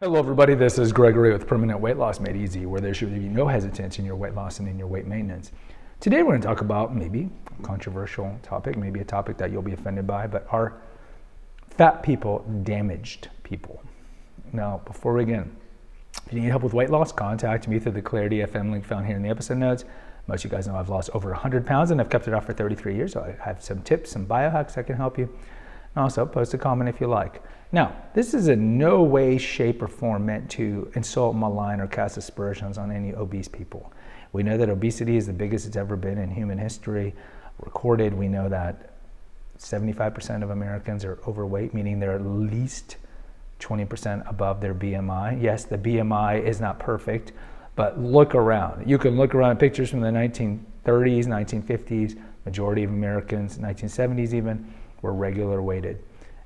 Hello everybody, this is Gregory with Permanent Weight Loss Made Easy, where there should be no hesitancy in your weight loss and in your weight maintenance. Today we're going to talk about maybe a controversial topic, maybe a topic that you'll be offended by, but are fat people damaged people? Now, before we begin, if you need help with weight loss, contact me through the Clarity FM link found here in the episode notes. Most of you guys know I've lost over 100 pounds and I've kept it off for 33 years, so I have some tips, some biohacks that can help you. And also, post a comment if you like. Now, this is in no way, shape, or form meant to insult, malign, or cast aspersions on any obese people. We know that obesity is the biggest it's ever been in human history recorded. We know that 75% of Americans are overweight, meaning they're at least 20% above their BMI. Yes, the BMI is not perfect, but look around. You can look around at pictures from the 1930s, 1950s, majority of Americans, 1970s even, were regular weighted.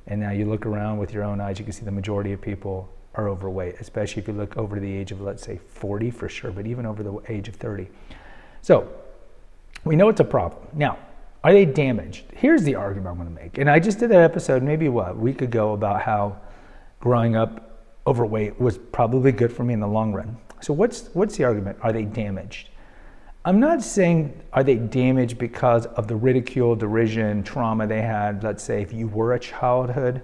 And now you look around with your own eyes, you can see the majority of people are overweight, especially if you look over the age of, let's say, 40 for sure, but even over the age of 30. So we know it's a problem. Now, are they damaged? Here's the argument I'm going to make. And I just did that episode maybe a week ago about how growing up overweight was probably good for me in the long run. So what's the argument? Are they damaged? I'm not saying are they damaged because of the ridicule, derision, trauma they had. Let's say if you were a childhood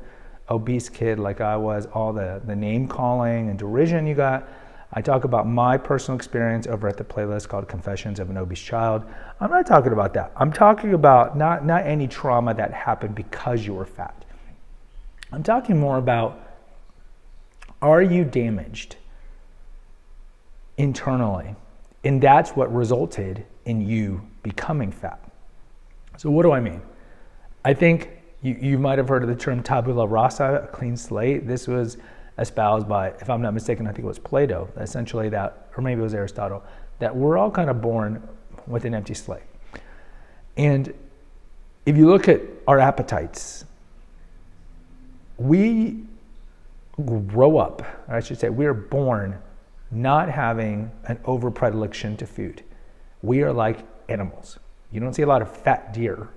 obese kid like I was, all the name calling and derision you got. I talk about my personal experience over at the playlist called Confessions of an Obese Child. I'm not talking about that. I'm talking about not any trauma that happened because you were fat. I'm talking more about, are you damaged internally? And that's what resulted in you becoming fat. So what do I mean? I think you might have heard of the term tabula rasa, a clean slate. This was espoused by, if I'm not mistaken, I think it was Plato, essentially that, or maybe it was Aristotle, that we're all kind of born with an empty slate. And if you look at our appetites, we grow up, or I should say we are born not having an over predilection to food. We are like animals. You don't see a lot of fat deer.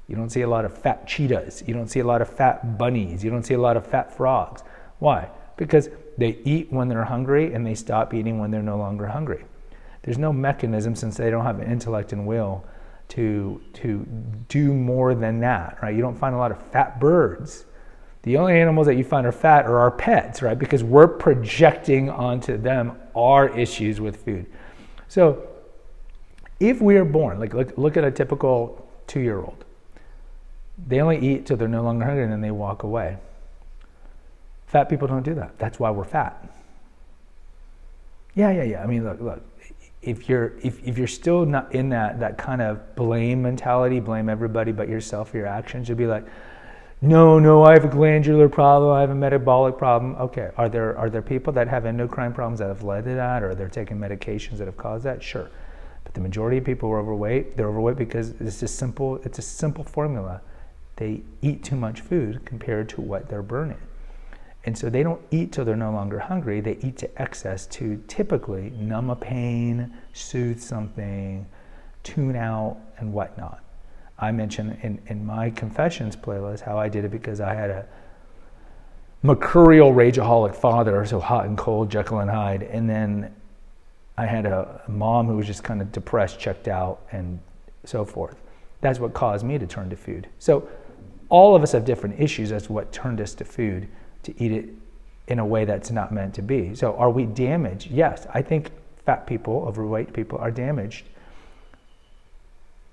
You don't see a lot of fat cheetahs. You don't see a lot of fat bunnies. You don't see a lot of fat frogs. Why? Because they eat when they're hungry and they stop eating when they're no longer hungry. There's no mechanism, since they don't have an intellect and will, to do more than that, right? You don't find a lot of fat birds. The only animals that you find are fat are our pets, right? Because we're projecting onto them our issues with food. So if we are born, like look at a typical 2-year-old. They only eat till they're no longer hungry and then they walk away. Fat people don't do that. That's why we're fat. Yeah. I mean, look. If you're still not in that kind of blame mentality, blame everybody but yourself for your actions, you'll be like, no, I have a glandular problem, I have a metabolic problem. Okay, are there people that have endocrine problems that have led to that, or they're taking medications that have caused that? Sure. But the majority of people who are overweight, they're overweight because it's a simple formula. They eat too much food compared to what they're burning. And so they don't eat till they're no longer hungry, they eat to excess to typically numb a pain, soothe something, tune out, and whatnot. I mentioned in my Confessions playlist how I did it because I had a mercurial rageaholic father, so hot and cold, Jekyll and Hyde, and then I had a mom who was just kind of depressed, checked out, and so forth. That's what caused me to turn to food. So all of us have different issues as to what turned us to food, to eat it in a way that's not meant to be. So are we damaged? Yes, I think fat people, overweight people are damaged.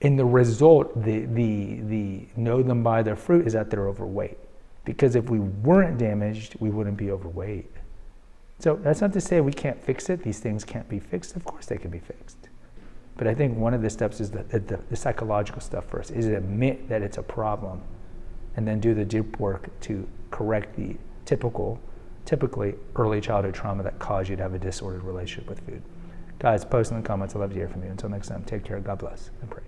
In the result, the know them by their fruit is that they're overweight. Because if we weren't damaged, we wouldn't be overweight. So that's not to say we can't fix it. These things can't be fixed. Of course they can be fixed. But I think one of the steps is the psychological stuff first, is admit that it's a problem and then do the deep work to correct the typically early childhood trauma that caused you to have a disordered relationship with food. Guys, post in the comments. I'd love to hear from you. Until next time, take care. God bless and pray.